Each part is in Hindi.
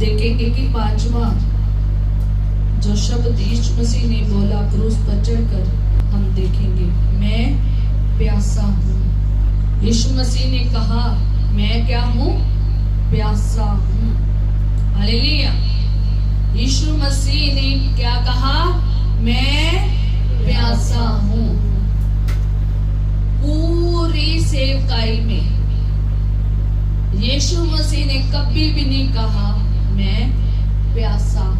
देखेंगे कि पांचवा जो शब्द यीशु मसीह ने बोला क्रूस पर चढ़कर, हम देखेंगे मैं प्यासा हूँ। यीशु मसीह ने कहा मैं क्या हूँ? प्यासा हूँ। हालेलुया। यीशु मसीह ने क्या कहा? मैं प्यासा हूँ। पूरी सेवकाई में यीशु मसीह ने कभी भी नहीं कहा मैं प्यासा हूँ।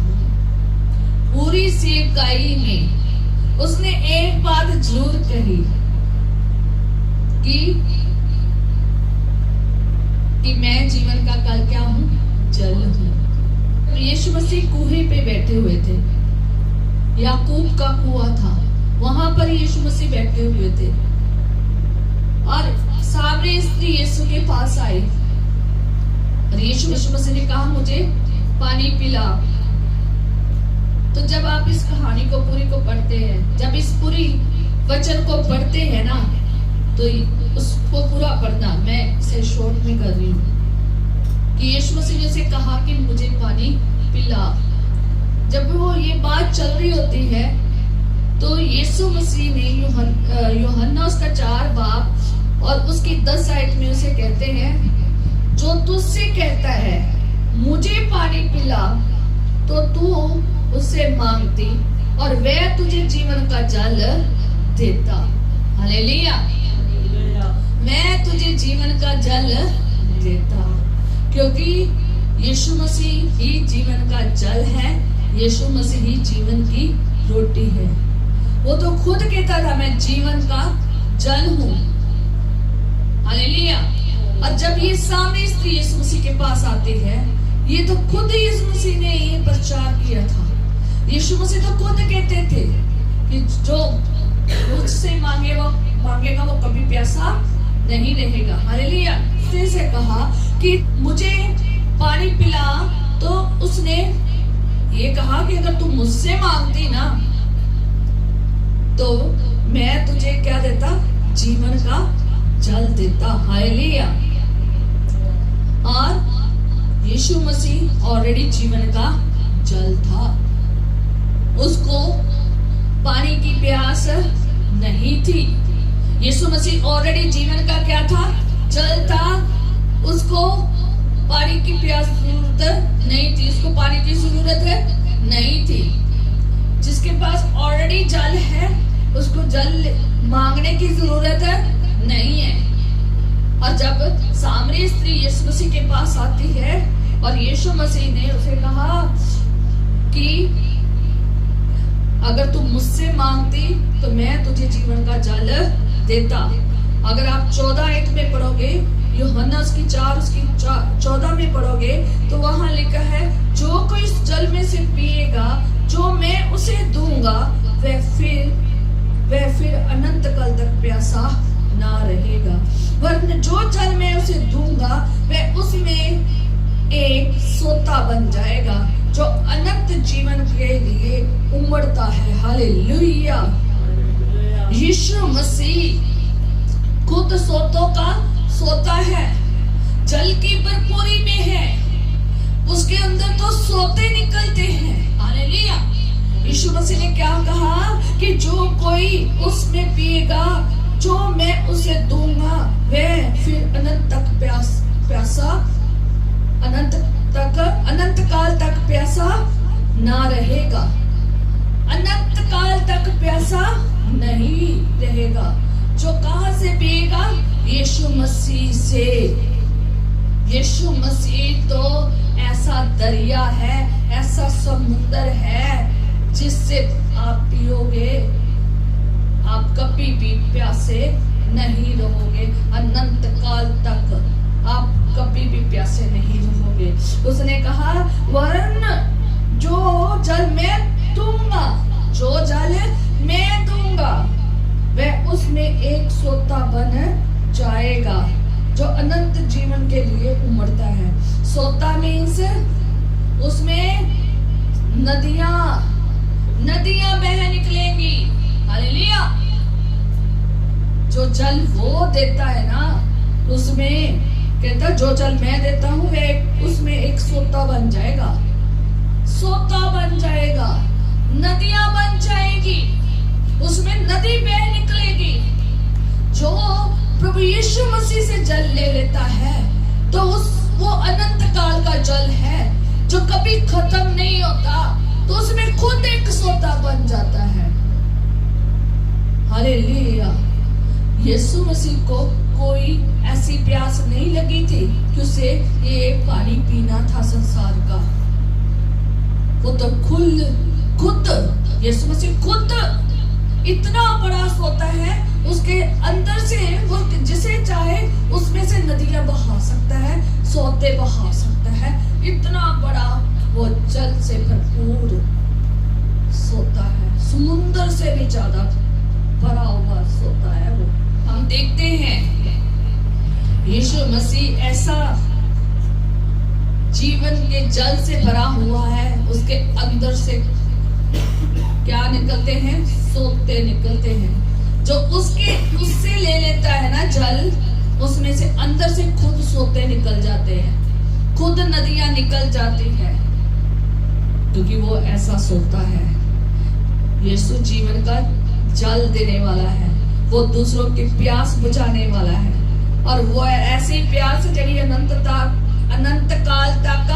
पूरी सेवकाई में उसने एक बात जरूर कही कि मैं जीवन का कल क्या हूँ? जल हूँ। यीशु मसीह कुएं पे बैठे हुए थे, याकूब का कुआं था, वहां पर यीशु मसीह बैठे हुए थे और सामने स्त्री यीशु के पास आई और यीशु मसीह ने कहा मुझे पानी पिला। तो जब आप इस कहानी को पूरी को पढ़ते हैं, जब इस पूरी वचन को पढ़ते हैं ना, तो उसको पूरा पढ़ना, मैं इसे शॉर्ट में कर रही हूँ कि यीशु मसीह ने उसे कहा कि मुझे पानी पिला। जब वो ये बात चल रही होती है तो यीशु मसीह ने यूहन्ना उसका 4 बाब और उसकी 10 आयत में उसे कहते हैं, जो तुझसे कहता है मुझे पानी पिला, तो तू उससे मांगती और वह तुझे जीवन का जल देता। हालेलुया। मैं तुझे जीवन का जल देता, क्योंकि यीशु मसीह ही जीवन का जल है, यीशु मसीह ही जीवन की रोटी है। वो तो खुद कहता था मैं जीवन का जल हूँ। हालेलुया। और जब ये सामने स्त्री यीशु मसीह के पास आती है, ये तो खुद यीशु मसीह ने ये प्रचार किया था। यीशु मसीह तो खुद कहते थे कि जो मुझसे मांगेगा वो कभी प्यासा नहीं रहेगा। हालेलुया। से कहा कि मुझे पानी पिला, तो उसने ये कहा कि अगर तू मुझसे मांगती ना, तो मैं तुझे क्या देता? जीवन का जल देता। हालेलुया। और यीशु मसीह ऑलरेडी जीवन का जल था, उसको पानी की प्यास नहीं थी। यीशु मसीह ऑलरेडी जीवन का क्या था? जल था। उसको पानी की प्यास जरूरत नहीं थी, उसको पानी की जरूरत नहीं थी। जिसके पास ऑलरेडी जल है उसको जल मांगने की जरूरत नहीं है। और जब सामरी स्त्री यीशु मसीह के पास आती है और यीशु मसीह ने उसे कहा कि अगर तू मुझसे मांगती तो मैं तुझे जीवन का जल देता। अगर आप 14 आयत में पढ़ोगे, यूहन्ना उसकी 4 उसकी 14 में पढ़ोगे, तो वहां लिखा है, जो कोई इस जल में से पिएगा जो मैं उसे दूंगा, वह फिर अनंत काल तक प्यासा ना रहेगा। वरन जो जल मैं उसे दूंगा वह उसमें एक सोता बन जाएगा जो अनंत जीवन के लिए उमड़ता है। हालेलुया। यीशु मसीह खुद सोतों का सोता है, जल की भरपूरी में है, उसके अंदर तो सोते निकलते हैं। हालेलुया। यीशु मसीह ने क्या कहा कि जो कोई उसमें पिएगा जो मैं उसे दूंगा, वह फिर अनंत तक प्यासा अनंत काल तक प्यासा ना रहेगा। अनंत काल तक प्यासा नहीं रहेगा। जो कहां से पिएगा? यीशु मसीह से। यीशु मसीह तो ऐसा दरिया है, ऐसा समुंदर है, जिससे आप पियोगे आप कभी भी प्यासे नहीं रहोगे। अनंत काल तक आप कभी भी प्यासे नहीं रहोगे। उसने कहा, वरन जो जल मैं दूंगा, जो जल मैं दूंगा, वह उसमें एक सोता बन जाएगा जो अनंत जीवन के लिए उमड़ता है। सोता मीन्स उसमें नदियां बह निकलेंगी। हालेलुया। जो जल वो देता है ना, उसमें कहता जो जल मैं देता हूँ वह उसमें एक सोता बन जाएगा। उसमें नदी बह निकलेगी। जो प्रभु यीशु मसीह से जल ले लेता है तो वो अनंत काल का जल है जो कभी खत्म नहीं होता, तो उसमें खुद एक सोता बन जाता है। हालेलुया। यीशु मसीह को कोई ऐसी प्यास नहीं लगी थी कि उसे ये पानी पीना था संसार का। वो तो खुद यीशु मसीह खुद इतना बड़ा सोता है, उसके अंदर से वो जिसे चाहे उसमें से नदियां बहा सकता है, सोते बहा सकता है। इतना बड़ा वो जल से भरपूर सोता है, समुद्र से भी ज्यादा भरा हुआ सोता है वो। हम देखते हैं यीशु मसीह ऐसा जीवन के जल से भरा हुआ है, उसके अंदर से क्या निकलते हैं? सोते निकलते हैं। जो उससे ले लेता है ना जल, उसमें से अंदर से खुद सोते निकल जाते हैं, खुद नदियां निकल जाती है, क्योंकि वो ऐसा सोता है। यीशु जीवन का जल देने वाला है, वो दूसरों की प्यास बुझाने वाला है, और वो ऐसी प्यास जड़ी अनंत काल तक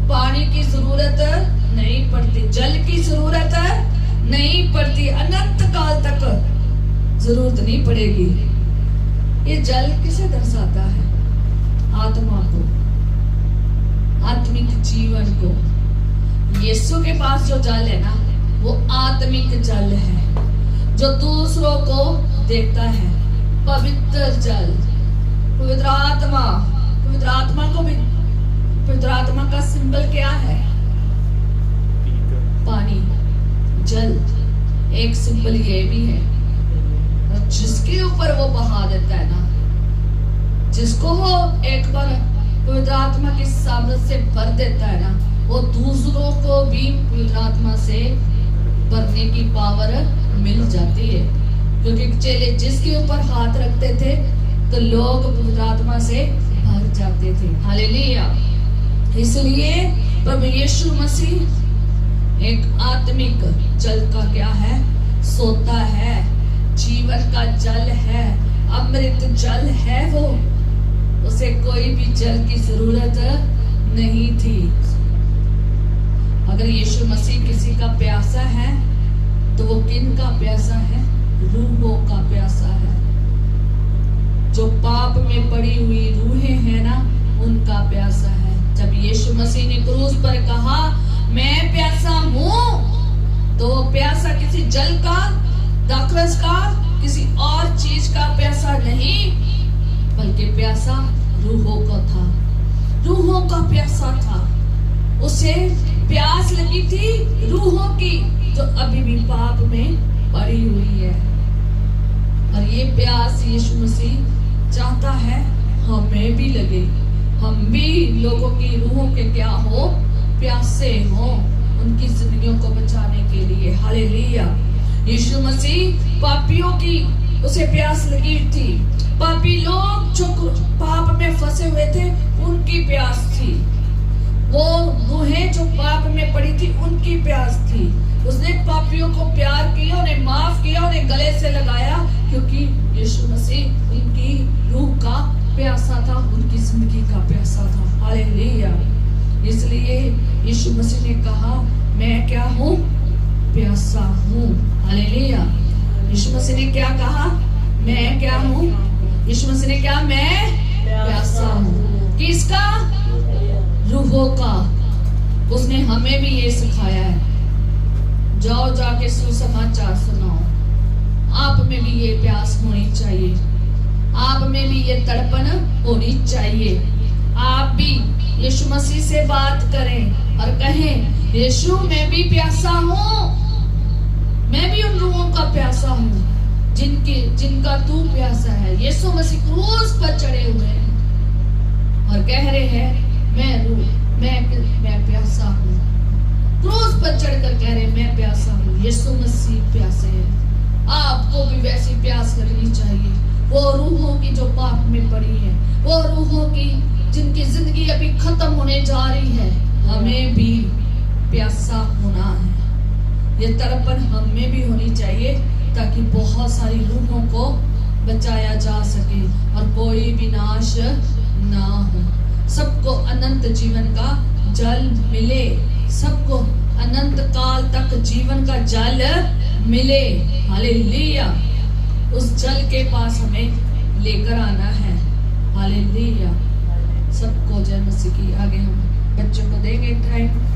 पानी की जरूरत नहीं पड़ती, जल की जरूरत नहीं पड़ती, अनंत काल तक जरूरत नहीं पड़ेगी। ये जल किसे दर्शाता है? आत्मा को, आत्मिक जीवन को। यीशु के पास जो जल है ना, वो आत्मिक जल है जो दूसरों को देखता है। पवित्र जल, पवित्र आत्मा का सिंबल क्या है? पानी, जल। एक सिंबल ये भी है, और जिसके ऊपर वो बहा देता है ना, जिसको वो एक बार पवित्र आत्मा की सामर्थ से भर देता है ना, वो दूसरों को भी पवित्र आत्मा से भरने की पावर मिल जाती है। क्योंकि चेले जिसके ऊपर हाथ रखते थे तो लोग पवित्र आत्मा से भर जाते थे। हालेलुया। इसलिए प्रभु यीशु मसीह एक आत्मिक जल का क्या है? सोता है, जीवन का जल है, अमृत जल है वो। उसे कोई भी जल की जरूरत नहीं थी। अगर यीशु मसीह किसी का प्यासा है तो वो किन का प्यासा है? रूहों का प्यासा है। जो पाप में पड़ी हुई रूहें हैं ना, उनका प्यासा है। जब यीशु मसीह ने क्रूस पर कहा मैं प्यासा हूं, तो वो प्यासा किसी जल का, दाखरस का, किसी और चीज का प्यासा नहीं, बल्कि प्यासा रूहों का था। रूहों का प्यासा था। उसे प्यास लगी थी रूहों की, जो अभी भी पाप में पड़ी हुई है। और ये प्यास यीशु मसीह चाहता है हमें भी लगे, हम भी लोगों की रूहों के क्या हो? प्यासे हो, उनकी जिंदगियों को बचाने के लिए। हालेलुया। यीशु मसीह पापियों की उसे प्यास लगी थी। पापी लोग जो पाप में फंसे हुए थे, उनकी प्यास थी। वो रूहें जो पाप में पड़ी थी, उनकी प्यास थी। उसने पापियों को प्यार किया, उन्हें माफ किया, उन्हें गले से लगाया, क्योंकि यीशु मसीह उनकी रूह का प्यासा था, उनकी जिंदगी का प्यासा था। हालेलुया। इसलिए यीशु मसीह ने कहा मैं क्या हूँ? प्यासा हूँ। हालेलुया। यीशु मसीह ने क्या कहा? मैं क्या हूँ? यीशु मसीह ने क्या? मैं प्यासा हूँ। किसका? रूहों का। उसने हमें भी ये सिखाया है, जाओ जाके सुसमाचार सुनाओ। आप में भी ये प्यास होनी चाहिए, आप में भी ये तड़पन होनी चाहिए। आप भी यीशु मसीह से बात करें और कहें यीशु मैं भी प्यासा हूँ, मैं भी उन रूहों का प्यासा हूँ जिनका तू प्यासा है। यीशु मसीह क्रूस पर चढ़े हुए हैं और कह रहे हैं मैं प्यासा हूँ। क्रूस पर चढ़कर कह रहे मैं प्यासा हूँ। यीशु मसीह प्यासे हैं। आपको भी वैसी प्यास लगनी चाहिए, वो रूहों की जो पाप में पड़ी है, वो रूहों की जिनकी जिंदगी अभी खत्म होने जा रही है। हमें भी प्यासा होना है, ये तड़पन हम में भी होनी चाहिए ताकि बहुत सारी रूहों को बचाया जा सके और कोई भी नाश ना हो। सबको अनंत जीवन का जल मिले, सबको अनंत काल तक जीवन का जल मिले। हालेलुया। उस जल के पास हमें लेकर आना है। हालेलुया। सबको जय मसीह की। आगे हम बच्चों को देंगे टाइम।